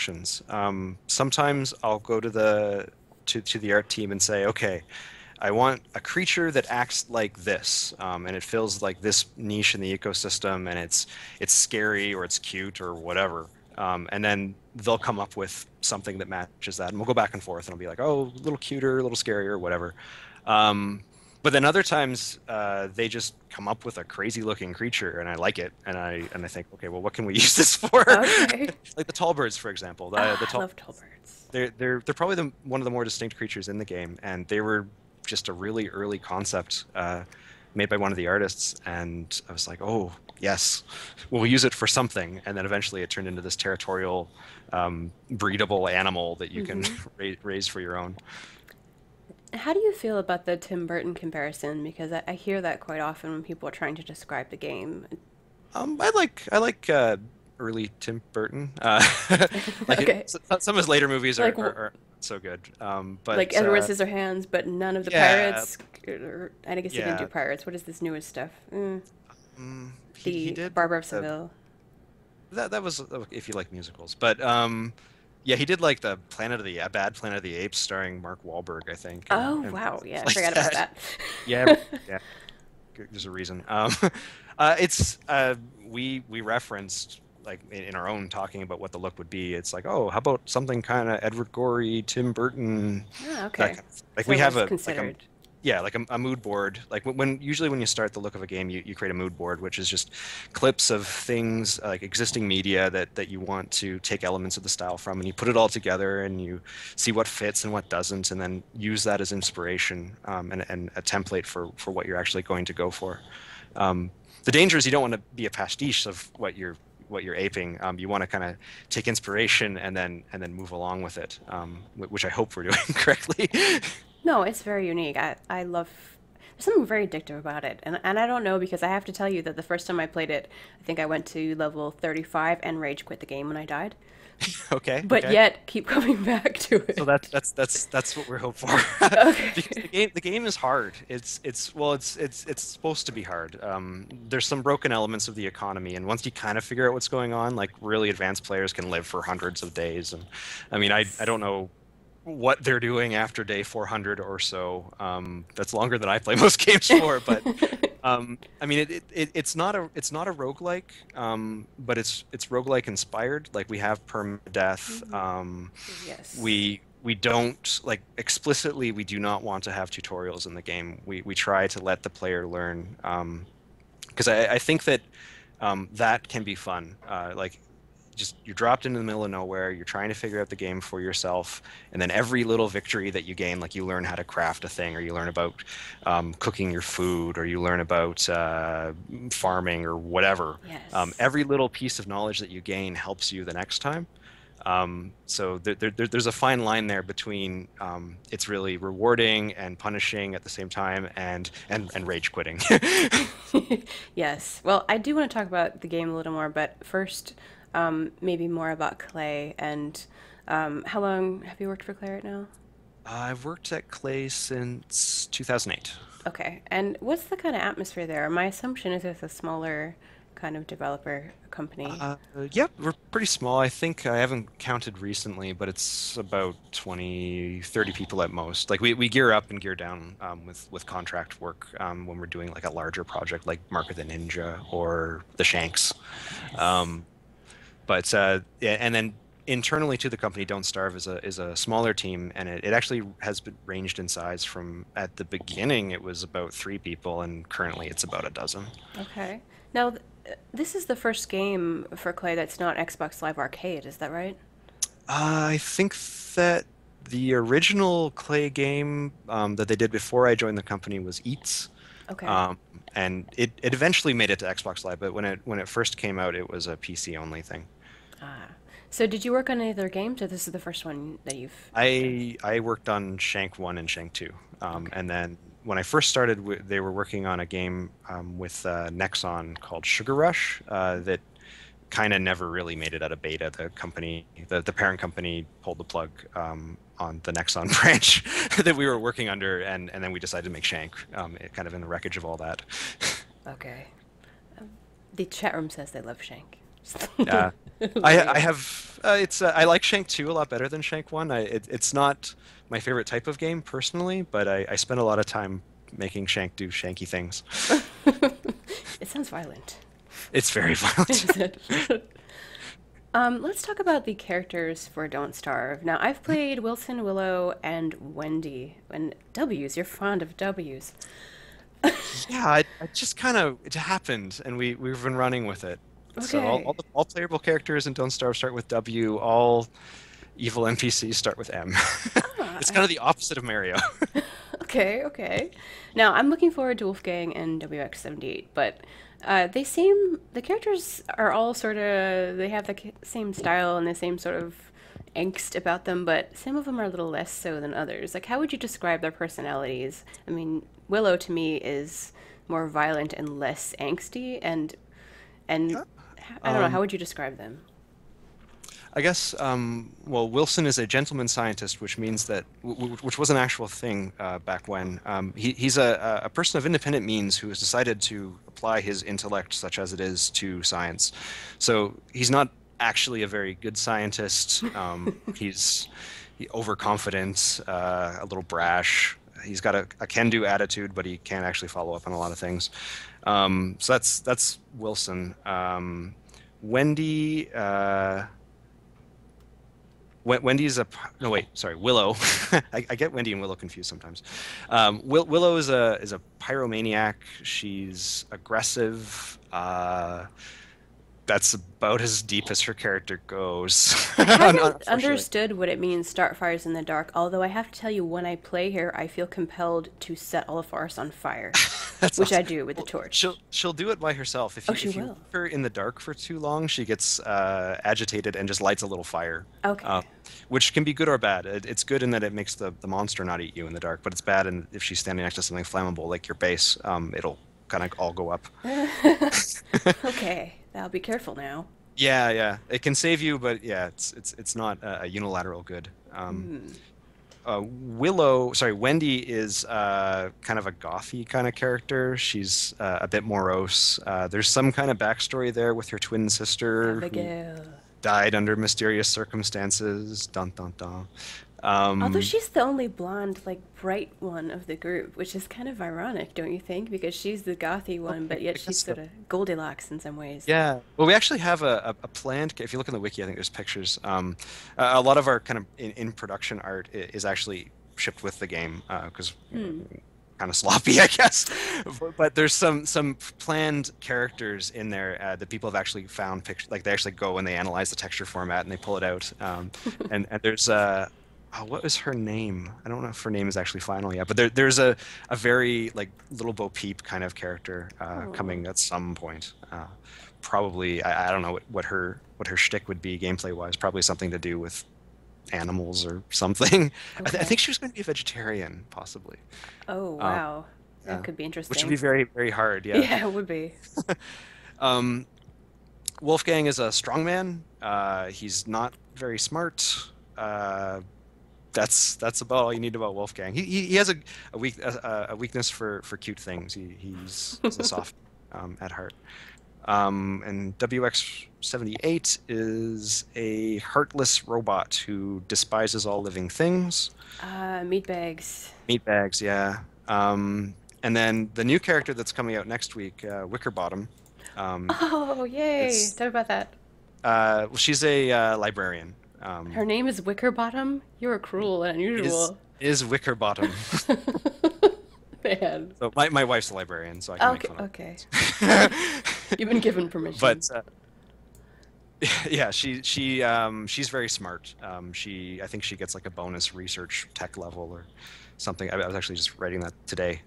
directions. Sometimes I'll go to the art team and say, okay, I want a creature that acts like this, and it fills like this niche in the ecosystem, and it's scary or it's cute or whatever. And then they'll come up with something that matches that, and we'll go back and forth, and I'll be like, oh, a little cuter, a little scarier, whatever. Um, but then other times, they just come up with a crazy looking creature, and I like it, and I think, okay, well, what can we use this for? Okay. Like the tall birds, for example. The Ah, I tall love tall birds. they're probably one of the more distinct creatures in the game, and they were just a really early concept made by one of the artists, and I was like, oh yes, we'll use it for something, and then eventually it turned into this territorial, breedable animal that you can Hmm. raise for your own. How do you feel about the Tim Burton comparison? Because I hear that quite often when people are trying to describe the game. I like early Tim Burton. Okay. Some of his later movies Like are not so good. like But Edward Scissorhands, but none of the yeah, pirates. I guess he didn't do yeah. pirates. What is this newest stuff? He The did Barber of the Seville. that was if you like musicals, but yeah, he did like the Planet of the a Bad Planet of the Apes starring Mark Wahlberg, I think, Oh and wow, yeah, stuff I forgot like about that. that. Yeah, yeah. There's a reason. It's we referenced like in our own talking about what the look would be. It's like, oh, how about something kind of Edward Gorey, Tim Burton, Ah, that okay. kind of like So we it have was a like a considered. yeah, like a mood board. Like when usually when you start the look of a game, you create a mood board, which is just clips of things like existing media that you want to take elements of the style from, and you put it all together and you see what fits and what doesn't, and then use that as inspiration, and a template for what you're actually going to go for. Um, the danger is you don't want to be a pastiche of what you're aping. You want to kind of take inspiration and then move along with it, which I hope we're doing correctly. No, it's very unique. I love. There's something very addictive about it, and I don't know because I have to tell you that the first time I played it, I think I went to level 35 and rage quit the game when I died. Okay, But okay. yet keep coming back to So it. that's what we're hoping for. Because Okay. the game is hard. It's supposed to be hard. There's some broken elements of the economy, and once you kind of figure out what's going on, like really advanced players can live for hundreds of days. And I mean, I Yes. don't know what they're doing after day 400 or so. That's longer than I play most games for, but I mean, it's not a roguelike, but it's roguelike inspired. Like we have permadeath. Mhm. Yes. We don't like explicitly. We do not want to have tutorials in the game. We try to let the player learn, because I think that that can be fun. Like just you're dropped into the middle of nowhere, you're trying to figure out the game for yourself, and then every little victory that you gain, like you learn how to craft a thing, or you learn about cooking your food, or you learn about farming or whatever. Yes. Every little piece of knowledge that you gain helps you the next time. So there's a fine line there between it's really rewarding and punishing at the same time, and rage quitting. Yes. Well, I do want to talk about the game a little more, but first, maybe more about Klei and how long have you worked for Klei right now? I've worked at Klei since 2008. Okay. And what's the kind of atmosphere there? My assumption is it's a smaller kind of developer company. Uh, yeah, we're pretty small. I think I haven't counted recently, but it's about 20, 30 people at most. Like we gear up and gear down with contract work when we're doing like a larger project like Mark of the Ninja or the Shanks. Yes. Um, but yeah, and then internally to the company, Don't Starve is a smaller team, and it actually has been ranged in size from at the beginning it was about 3 people, and currently it's about a dozen. Okay. Now, this is the first game for Klei that's not Xbox Live Arcade, is that right? I think that the original Clay game that they did before I joined the company was Eats, Okay. um, and it eventually made it to Xbox Live. But when it first came out, it was a PC only thing. Ah. So did you work on any other games, or this is the first one that you've done? I worked on Shank 1 and Shank 2, Okay. and then when I first started, they were working on a game with Nexon called Sugar Rush that kind of never really made it out of beta. The parent company pulled the plug on the Nexon branch that we were working under, and then we decided to make Shank, kind of in the wreckage of all that. Okay. The chat room says they love Shank. Uh, There you I go. have it's I like Shank 2 a lot better than Shank 1. It's not my favorite type of game personally, but I spend a lot of time making Shank do Shanky things. It sounds violent. It's very violent. Is it? Let's talk about the characters for Don't Starve. Now, I've played Wilson, Willow, and Wendy. And W's, you're fond of W's. Yeah, I just kind of it happened, and we've been running with it. So Okay. all playable characters in Don't Starve start with W. All evil NPCs start with M. Ah, It's kind of the opposite of Mario. okay, okay. Now, I'm looking forward to Wolfgang and WX78, but the characters are all sort of, they have the same style and the same sort of angst about them, but some of them are a little less so than others. Like, how would you describe their personalities? I mean, Willow to me is more violent and less angsty, and I don't know, how Um, would you describe them? I guess, well, Wilson is a gentleman scientist, which means that, which was an actual thing back when. He's a person of independent means who has decided to apply his intellect, such as it is, to science. So he's not actually a very good scientist. He's overconfident, a little brash. He's got a can-do attitude, but he can't actually follow up on a lot of things. So that's Wilson. Wendy. Wendy's a no wait sorry Willow. I get Wendy and Willow confused sometimes. Willow is a pyromaniac. She's aggressive. That's about as deep as her character goes. I haven't Unfortunately, understood what it means start fires in the dark, although I have to tell you, when I play here, I feel compelled to set all the forests on fire, that's which I awesome. do with the Well, torch. she'll do it by herself. Oh, she If you leave will. her in the dark for too long, she gets agitated and just lights a little fire, uh, Okay. which can be good or bad. It's good in that it makes the monster not eat you in the dark, but it's bad in if she's standing next to something flammable like your base. It'll kind of all go up. Okay, I'll be careful now. Yeah, yeah, it can save you, but yeah, it's not a unilateral good. Hmm. Wendy is kind of a gothy kind of character. She's a bit morose. There's some kind of backstory there with her twin sister who Abigail. died under mysterious circumstances. Dun dun dun. Although Um, she's the only blonde, like, bright one of the group, which is kind of ironic, don't you think? Because she's the gothy one, but yet I she's guess so. sort of Goldilocks in some ways. Yeah. Well, we actually have a planned. If you look in the wiki, I think there's pictures. A lot of our kind of in production art is actually shipped with the game because Hmm. kind of sloppy, I guess. But there's some planned characters in there that people have actually found pictures. Like they actually go and they analyze the texture format and they pull it out. And there's oh, what was her name? I don't know if her name is actually final yet, but there's a very like little Bo Peep kind of character Oh, coming at some point. Probably I don't know what her shtick would be gameplay wise. Probably something to do with animals or something. I okay. think she was going to be a vegetarian, possibly. Oh, Um, wow. That yeah, could be which would be interesting. very hard. Yeah. Yeah, it would be. Um, Wolfgang is a strongman. He's not very smart. Uh, that's about all you need about Wolfgang. He has a weakness for cute things. He's a soft at heart. And WX78 is a heartless robot who despises all living things. Meat bags. Meatbags, yeah. And then the new character that's coming out next week, Wickerbottom, um, Oh, yay. is Tell me about that. well, she's a librarian. Her name is Wickerbottom? You're cruel and Is unusual. is Wickerbottom. Man. So my wife's a librarian, so I can make Okay, fun of okay. her. You've been given permission. But yeah, she's very smart. I think she gets like a bonus research tech level or something. I was actually just writing that today.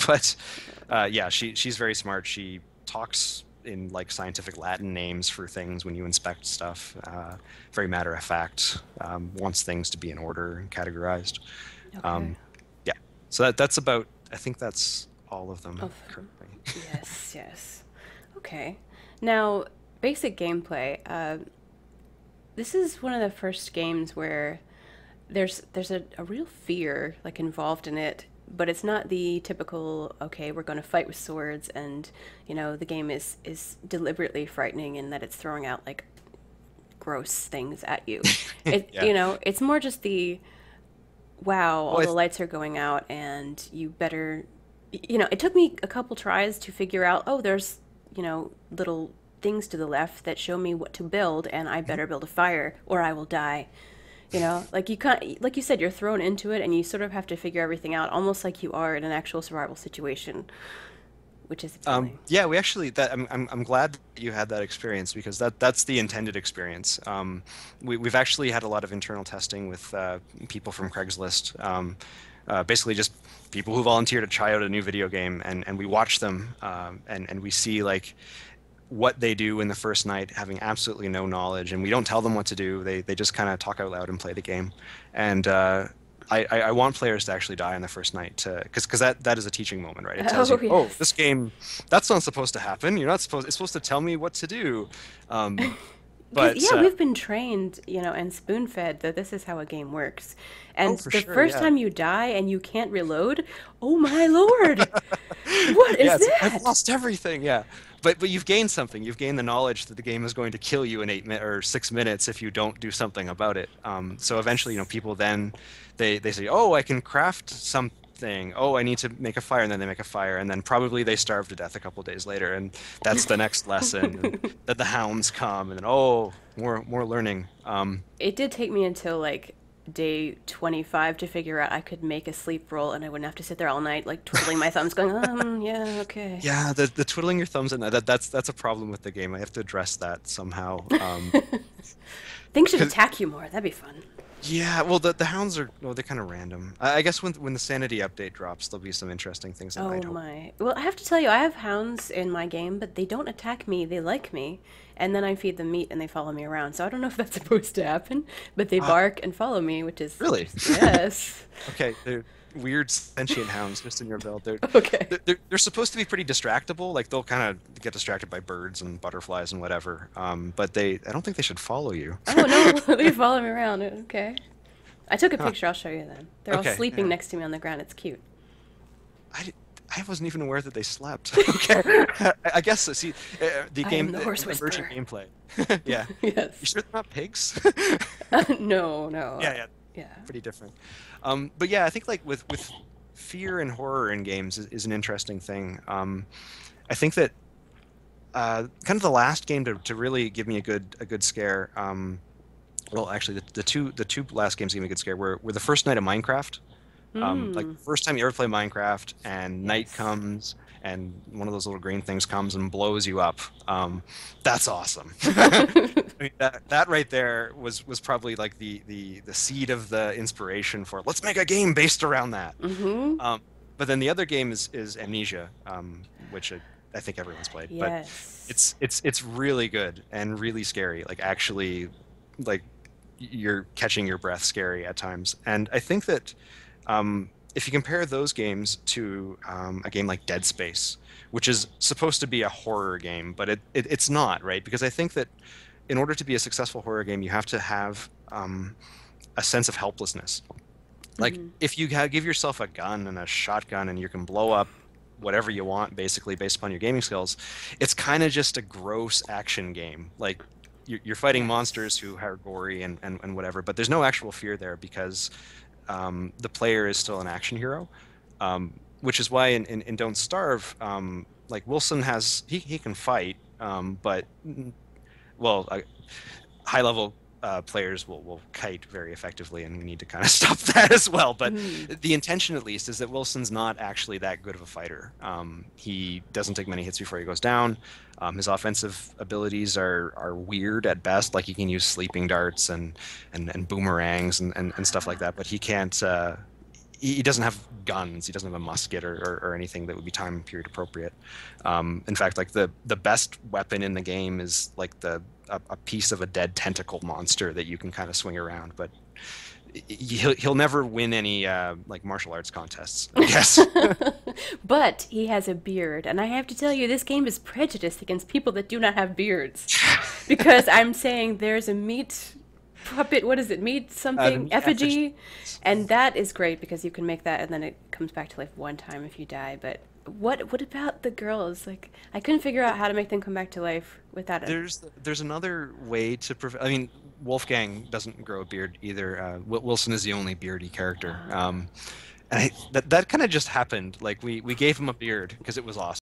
But yeah, she's very smart. She talks in like scientific Latin names for things when you inspect stuff. Very matter of fact. Wants things to be in order and categorized. Okay. Um, yeah. So that's about. I think that's all of them Of them. currently. Yes, yes. Okay. Now, basic gameplay. This is one of the first games where there's a real fear like involved in it, but it's not the typical, okay, we're going to fight with swords, and the game is deliberately frightening in that it's throwing out like gross things at you. Yeah. It's more just the wow, all Well, the lights are going out, and you better, it took me a couple tries to figure out, oh, there's, little things to the left that show me what to build, and I better build a fire or I will die. Like you can't, like you said, you're thrown into it, and you sort of have to figure everything out, almost like you are in an actual survival situation, which is appealing. yeah, we actually that I'm glad that you had that experience because that's the intended experience. We've actually had a lot of internal testing with people from Craigslist, basically just people who volunteer to try out a new video game, and we watch them, and we see like what they do in the first night, having absolutely no knowledge, and we don't tell them what to do. They just kind of talk out loud and play the game, and I want players to actually die on the first night to because that is a teaching moment, right? It tells Oh you, oh, yes. this game, that's not supposed to happen. You're not supposed. It's supposed to tell me what to do. Because But yeah, we've been trained, and spoon-fed that this is how a game works. oh, And for the sure, first yeah, time you die and you can't reload, oh my lord, what yeah. is I've that? lost everything. Yeah, but you've gained something. You've gained the knowledge that the game is going to kill you in 8 minutes or 6 minutes if you don't do something about it. So eventually, Yes. people then they say, oh, I can craft something. Oh, I need to make a fire, and then they make a fire, and then probably they starve to death a couple days later, and that's the next lesson. And that the hounds come, and then oh, more learning. It did take me until like day 25 to figure out I could make a sleep roll and I wouldn't have to sit there all night like twiddling my thumbs going, yeah, okay. Yeah, the twiddling your thumbs and that's a problem with the game. I have to address that somehow. Things should 'Cause attack you more. That'd be fun. yeah, well the hounds are well they're kind of random. I guess when the sanity update drops, there'll be some interesting things that Oh might hope. my. Well, I have to tell you, I have hounds in my game, but they don't attack me. They like me. And then I feed them meat and they follow me around. So I don't know if that's supposed to happen, but they Uh, bark and follow me, which is really? interesting. Yes. Okay, they're weird sentient hounds just in your build. Okay. They're supposed to be pretty distractible. Like they'll kind of get distracted by birds and butterflies and whatever. But I don't think they should follow you. Oh no, they follow me around. Okay. I took a Huh. picture. I'll show you then. They're all Okay. sleeping Yeah. next to me on the ground. It's cute. I, I wasn't even aware that they slept. Okay. I guess so. See, the I am game, the the horse emerging whisperer. gameplay. Yeah. You Yes. sure they're not pigs? No, no. Yeah, yeah. Yeah. Pretty different. But yeah, I think like with fear and horror in games is an interesting thing. I think that kind of the last game to really give me a good scare. Well, actually, the two last games to give me a good scare were the first night of Minecraft. Like Hmm. the first time you ever play Minecraft and night Yes. comes and one of those little green things comes and blows you up. That's awesome. I mean, that right there was probably like the seed of the inspiration for let's make a game based around that. Mm-hmm. Um, but then the other game is Amnesia, which I think everyone's played. But Yes. it's really good and really scary. Like actually, like you're catching your breath scary at times. And I think that if you compare those games to a game like Dead Space, which is supposed to be a horror game, but it's not, right? Because I think that in order to be a successful horror game, you have to have a sense of helplessness. Like Mm-hmm. if you give yourself a gun and a shotgun and you can blow up whatever you want, basically based upon your gaming skills, it's kind of just a gross action game. Like you're fighting monsters Yes. who are gory and whatever, but there's no actual fear there because the player is still an action hero, which is why in Don't Starve, like Wilson he can fight, but well, high level players will kite very effectively, and we need to kind of stop that as well. But Mm. the intention, at least, is that Wilson's not actually that good of a fighter. He doesn't take many hits before he goes down. His offensive abilities are weird at best, like he can use sleeping darts and boomerangs and stuff like that, but he can't. He doesn't have guns. He doesn't have a musket or anything that would be time period appropriate. In fact, like the best weapon in the game is like a piece of a dead tentacle monster that you can kind of swing around, but he'll never win any like martial arts contests, I guess. But he has a beard, and I have to tell you, this game is prejudiced against people that do not have beards. Because I'm saying there's a meat puppet, what is it? Meat The something meat effigy. effigy, and that is great because you can make that and then it comes back to life one time if you die. But what about the girls? Like I couldn't figure out how to make them come back to life without a. There's another way to prevent. I mean, Wolfgang doesn't grow a beard either. Wilson is the only beardy character. Uh, And that kind of just happened. Like we gave him a beard because it was awesome.